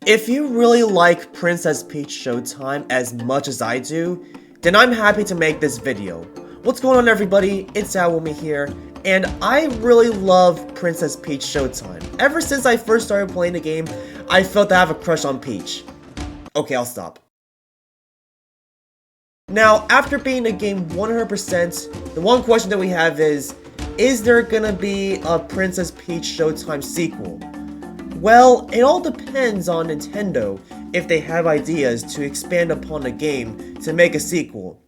If you really like Princess Peach Showtime as much as I do, then I'm happy to make this video. What's going on, everybody? It's Awumi here, and I really love Princess Peach Showtime. Ever since I first started playing the game, I felt to have a crush on Peach. Okay, I'll stop. Now, after beating the game 100%, the one question that we have is there gonna be a Princess Peach Showtime sequel? Well, it all depends on Nintendo if they have ideas to expand upon the game to make a sequel.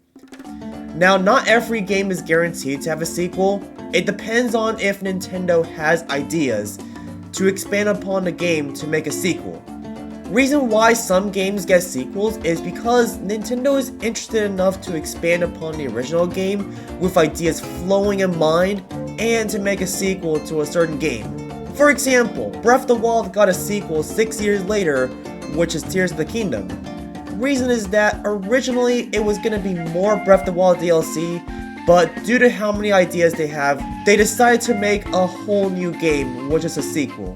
Now, not every game is guaranteed to have a sequel. It depends on if Nintendo has ideas to expand upon the game to make a sequel. Reason why some games get sequels is because Nintendo is interested enough to expand upon the original game with ideas flowing in mind and to make a sequel to a certain game. For example, Breath of the Wild got a sequel 6 years later, which is Tears of the Kingdom. Reason is that originally it was going to be more Breath of the Wild DLC, but due to how many ideas they have, they decided to make a whole new game, which is a sequel.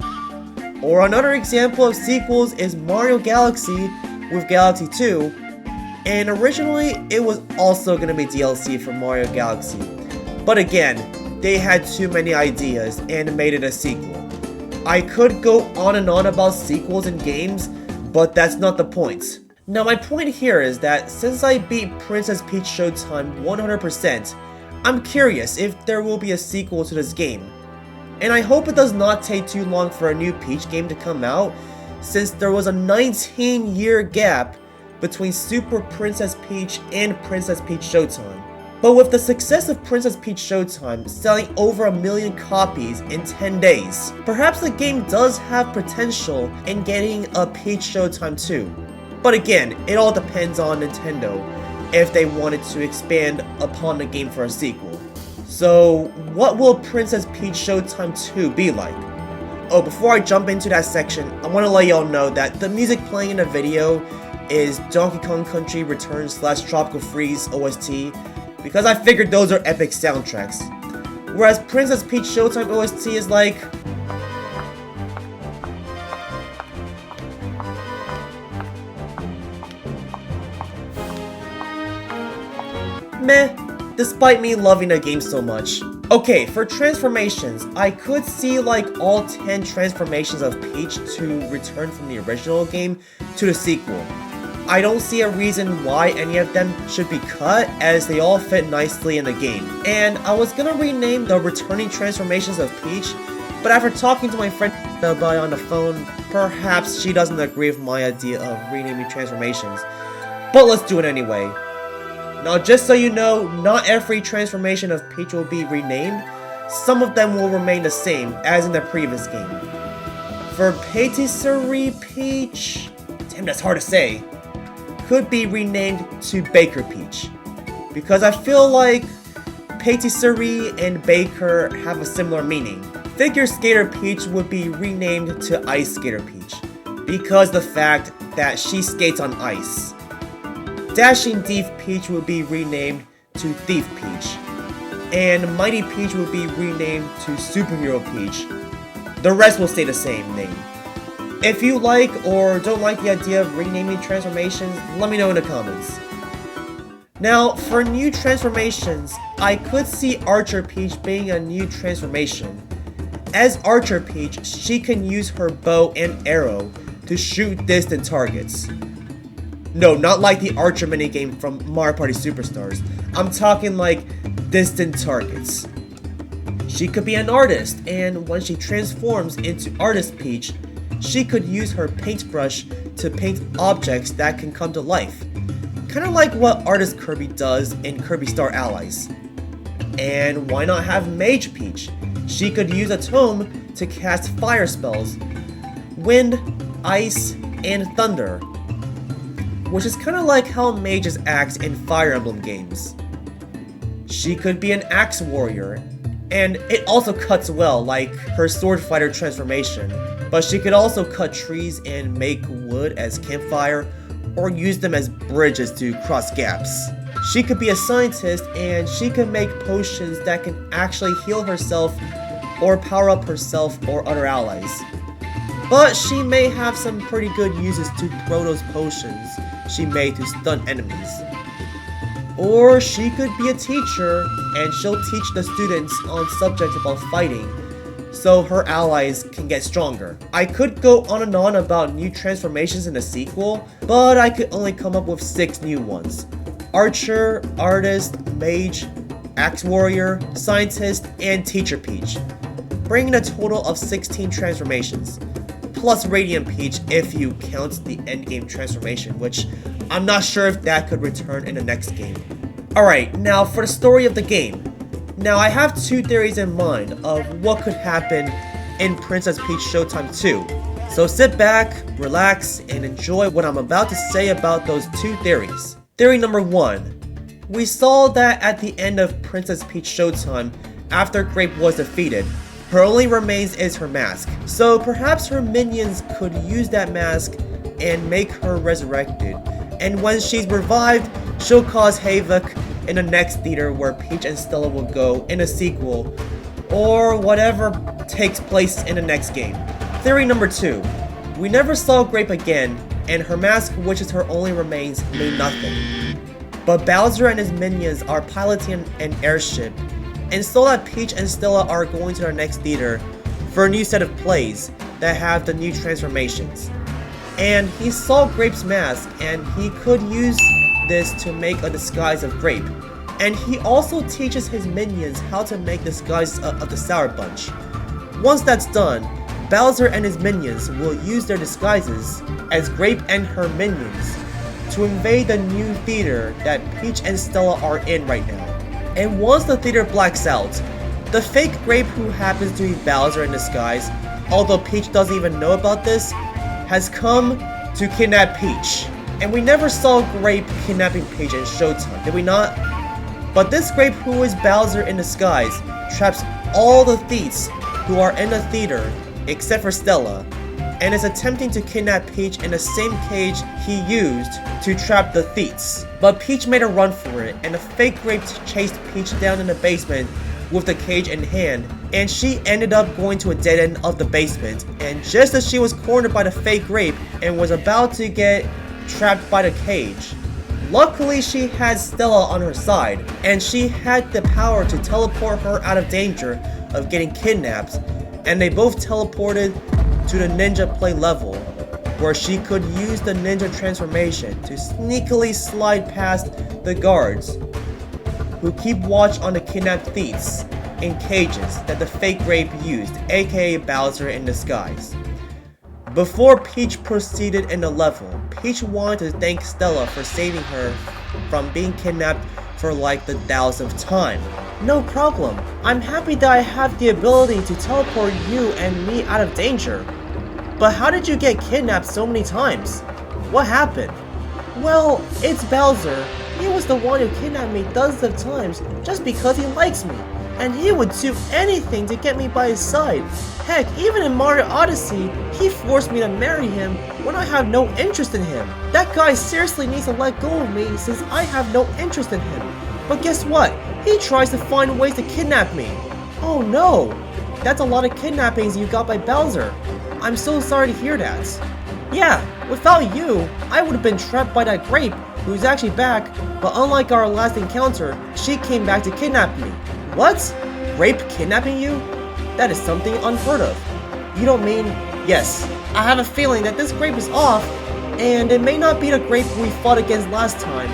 Or another example of sequels is Mario Galaxy with Galaxy 2, and originally it was also going to be DLC for Mario Galaxy. But again, they had too many ideas and made it a sequel. I could go on and on about sequels in games, but that's not the point. Now, my point here is that since I beat Princess Peach Showtime 100%, I'm curious if there will be a sequel to this game. And I hope it does not take too long for a new Peach game to come out, since there was a 19-year gap between Super Princess Peach and Princess Peach Showtime. But with the success of Princess Peach Showtime selling over 1 million copies in 10 days, perhaps the game does have potential in getting a Peach Showtime 2. But again, it all depends on Nintendo if they wanted to expand upon the game for a sequel. So, what will Princess Peach Showtime 2 be like? Oh, before I jump into that section, I want to let y'all know that the music playing in the video is Donkey Kong Country Returns / Tropical Freeze OST, because I figured those are epic soundtracks. Whereas Princess Peach Showtime OST is like... meh, despite me loving the game so much. Okay, for transformations, I could see like all 10 transformations of Peach to return from the original game to the sequel. I don't see a reason why any of them should be cut, as they all fit nicely in the game. And I was gonna rename the returning transformations of Peach, but after talking to my friend about it on the phone, perhaps she doesn't agree with my idea of renaming transformations. But let's do it anyway. Now, just so you know, not every transformation of Peach will be renamed. Some of them will remain the same as in the previous game. For Patisserie Peach, damn, that's hard to say, could be renamed to Baker Peach, because I feel like patisserie and baker have a similar meaning. Figure Skater Peach would be renamed to Ice Skater Peach, because the fact that she skates on ice. Dashing Thief Peach would be renamed to Thief Peach, and Mighty Peach would be renamed to Superhero Peach. The rest will stay the same name. If you like or don't like the idea of renaming transformations, let me know in the comments. Now, for new transformations, I could see Archer Peach being a new transformation. As Archer Peach, she can use her bow and arrow to shoot distant targets. No, not like the Archer minigame from Mario Party Superstars. I'm talking like distant targets. She could be an artist, and when she transforms into Artist Peach, she could use her paintbrush to paint objects that can come to life. Kinda like what Artist Kirby does in Kirby Star Allies. And why not have Mage Peach? She could use a tome to cast fire spells, wind, ice, and thunder, which is kinda like how mages act in Fire Emblem games. She could be an axe warrior, and it also cuts well, like her sword fighter transformation. But she could also cut trees and make wood as campfire, or use them as bridges to cross gaps. She could be a scientist, and she could make potions that can actually heal herself or power up herself or other allies. but she may have some pretty good uses to throw those potions she made to stun enemies. Or she could be a teacher and she'll teach the students on subjects about fighting so her allies can get stronger. I could go on and on about new transformations in the sequel, but I could only come up with 6 new ones. Archer, Artist, Mage, Axe Warrior, Scientist, and Teacher Peach, bringing a total of 16 transformations, plus Radiant Peach if you count the endgame transformation, which I'm not sure if that could return in the next game. Alright, now for the story of the game. Now I have 2 theories in mind of what could happen in Princess Peach Showtime 2. So sit back, relax, and enjoy what I'm about to say about those 2 theories. Theory number 1. We saw that at the end of Princess Peach Showtime, after Grape was defeated, her only remains is her mask. So perhaps her minions could use that mask and make her resurrected. And when she's revived, she'll cause havoc in the next theater where Peach and Stella will go in a sequel, or whatever takes place in the next game. Theory number 2. We never saw Grape again, and her mask, which is her only remains, mean nothing. But Bowser and his minions are piloting an airship, and so that Peach and Stella are going to their next theater for a new set of plays that have the new transformations. And he saw Grape's mask, and he could use this to make a disguise of Grape. And he also teaches his minions how to make disguises of the Sour Bunch. Once that's done, Bowser and his minions will use their disguises as Grape and her minions to invade the new theater that Peach and Stella are in right now. And once the theater blacks out, the fake Grape who happens to be Bowser in disguise, although Peach doesn't even know about this, has come to kidnap Peach. And we never saw Grape kidnapping Peach in Showtime, did we not? But this Grape who is Bowser in disguise traps all the thieves who are in the theater except for Stella, and is attempting to kidnap Peach in the same cage he used to trap the thieves. But Peach made a run for it, and the fake Grape chased Peach down in the basement with the cage in hand, and she ended up going to a dead end of the basement, and just as she was cornered by the fake Grape and was about to get trapped by the cage, luckily she had Stella on her side, and she had the power to teleport her out of danger of getting kidnapped, and they both teleported to the ninja play level, where she could use the ninja transformation to sneakily slide past the guards who keep watch on the kidnapped thieves in cages that the fake Grape used, aka Bowser in disguise. Before Peach proceeded in the level, Peach wanted to thank Stella for saving her from being kidnapped for like the 1000th time. No problem. I'm happy that I have the ability to teleport you and me out of danger. But how did you get kidnapped so many times? What happened? Well, it's Bowser. He was the one who kidnapped me dozens of times just because he likes me. And he would do anything to get me by his side. Heck, even in Mario Odyssey, he forced me to marry him when I have no interest in him. That guy seriously needs to let go of me since I have no interest in him. But guess what? He tries to find ways to kidnap me. Oh no! That's a lot of kidnappings you got by Bowser. I'm so sorry to hear that. Yeah, without you, I would have been trapped by that Grape, who's actually back, but unlike our last encounter, she came back to kidnap me. What? Grape kidnapping you? That is something unheard of. You don't mean... Yes, I have a feeling that this Grape is off, and it may not be the Grape we fought against last time.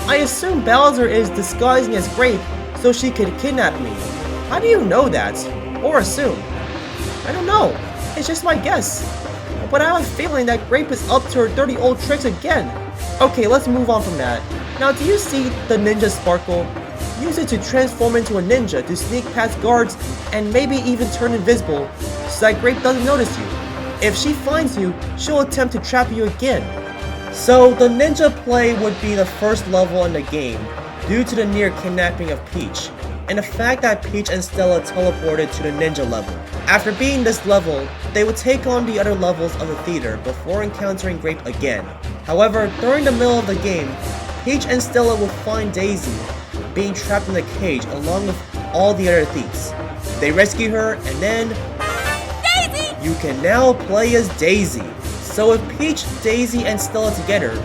I assume Bowser is disguising as Grape so she could kidnap me. How do you know that? Or assume? I don't know. It's just my guess. But I have a feeling that Grape is up to her dirty old tricks again. Okay, let's move on from that. Now, do you see the Ninja Sparkle? Use it to transform into a ninja to sneak past guards and maybe even turn invisible so that Grape doesn't notice you. If she finds you, she'll attempt to trap you again. So the ninja play would be the first level in the game due to the near kidnapping of Peach, and the fact that Peach and Stella teleported to the ninja level. After beating this level, they would take on the other levels of the theater before encountering Grape again. However, during the middle of the game, Peach and Stella will find Daisy being trapped in the cage along with all the other thieves. They rescue her and then... Daisy! you can now play as Daisy. So if Peach, Daisy, and Stella together,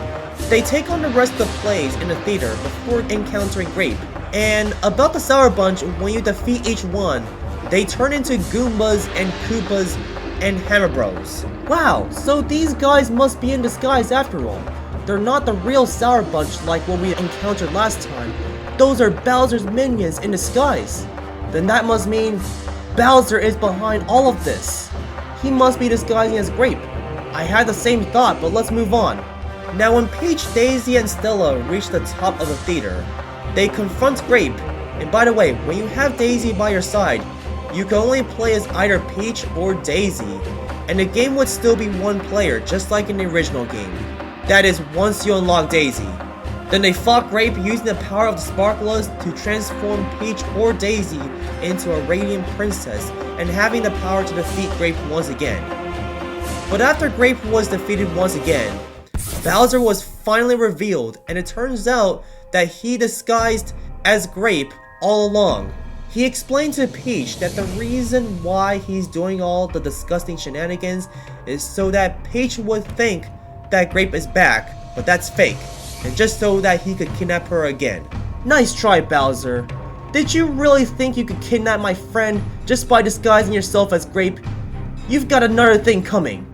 they take on the rest of the plays in the theater before encountering Grape. And about the Sour Bunch, when you defeat each one, they turn into Goombas and Koopas and Hammer Bros. Wow, so these guys must be in disguise after all. They're not the real Sour Bunch like what we encountered last time. Those are Bowser's minions in disguise. Then that must mean Bowser is behind all of this. He must be disguising as Grape. I had the same thought, but let's move on. Now when Peach, Daisy, and Stella reach the top of the theater, they confront Grape. And by the way, when you have Daisy by your side, you can only play as either Peach or Daisy, and the game would still be one player, just like in the original game. That is, once you unlock Daisy. Then they fought Grape using the power of the Sparklers to transform Peach or Daisy into a Radiant Princess, and having the power to defeat Grape once again. But after Grape was defeated once again, Bowser was finally revealed, and it turns out that he disguised as Grape all along. He explained to Peach that the reason why he's doing all the disgusting shenanigans is so that Peach would think that Grape is back, but that's fake, and just so that he could kidnap her again. Nice try, Bowser. Did you really think you could kidnap my friend just by disguising yourself as Grape? You've got another thing coming.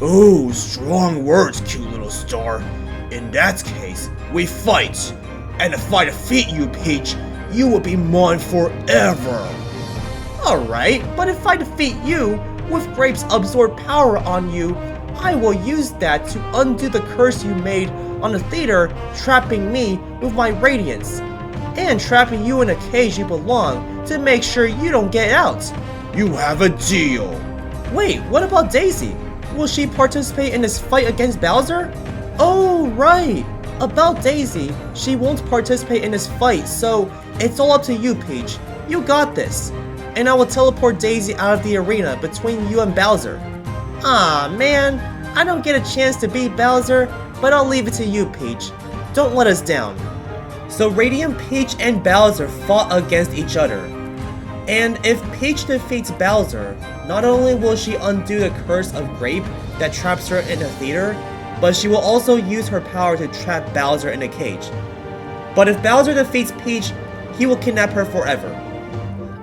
Oh, strong words, cute little star. In that case, we fight. And if I defeat you, Peach, you will be mine forever. Alright, but if I defeat you, with Grape's absorbed power on you, I will use that to undo the curse you made on the theater, trapping me with my radiance, and trapping you in a cage you belong to make sure you don't get out. You have a deal. Wait, what about Daisy? Will she participate in this fight against Bowser? Oh, right! About Daisy, she won't participate in this fight, so it's all up to you, Peach. You got this. And I will teleport Daisy out of the arena between you and Bowser. Ah, man, I don't get a chance to beat Bowser, but I'll leave it to you, Peach. Don't let us down. So Radiant Peach and Bowser fought against each other. And if Peach defeats Bowser, not only will she undo the curse of Grape that traps her in the theater, but she will also use her power to trap Bowser in a cage. But if Bowser defeats Peach, he will kidnap her forever.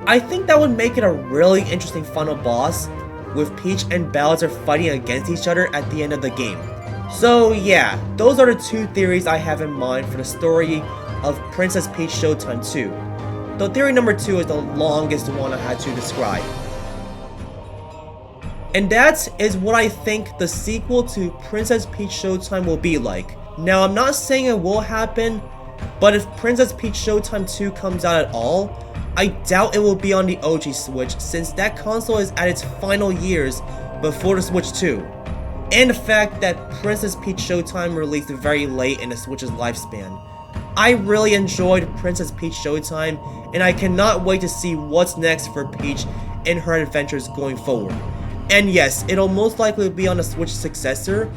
I think that would make it a really interesting final boss, with Peach and Bowser fighting against each other at the end of the game. So yeah, those are the two theories I have in mind for the story of Princess Peach Showtime 2. Though theory number 2 is the longest one I had to describe. And that is what I think the sequel to Princess Peach Showtime will be like. Now, I'm not saying it will happen, but if Princess Peach Showtime 2 comes out at all, I doubt it will be on the OG Switch, since that console is at its final years before the Switch 2. And the fact that Princess Peach Showtime released very late in the Switch's lifespan. I really enjoyed Princess Peach Showtime, and I cannot wait to see what's next for Peach in her adventures going forward. And yes, it'll most likely be on the Switch successor,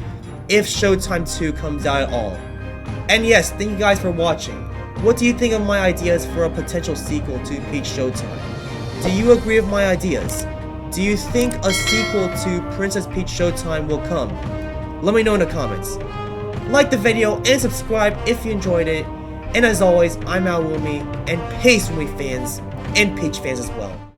if Showtime 2 comes out at all. And yes, thank you guys for watching. What do you think of my ideas for a potential sequel to Peach Showtime? Do you agree with my ideas? Do you think a sequel to Princess Peach Showtime will come? Let me know in the comments. Like the video and subscribe if you enjoyed it. And as always, I'm Alwumi, and peace, Wumi fans, and Peach fans as well.